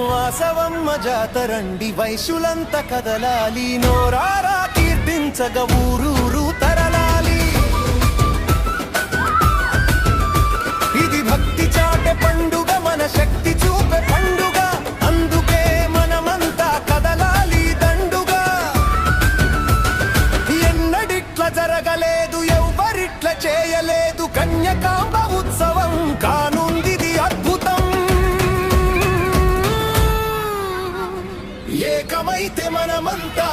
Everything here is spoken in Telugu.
వాసవమ్మ జాతరండి వైశ్యులంత కదలాలి, నోరారా కీర్తించగ ఊరూరు తరలాలి. ఇది భక్తి చాటే పండుగ, మన శక్తి చూపే పండుగ, అందుకే మనమంతా కదలాలి దండుగా. ఎన్నడిట్ల జరగలేదు, ఎవ్వరిట్ల చేయలేదు, కన్యకాంబ ఉత్సవం కానుందిది అద్భుతం. ఏకమైతే మనమంతా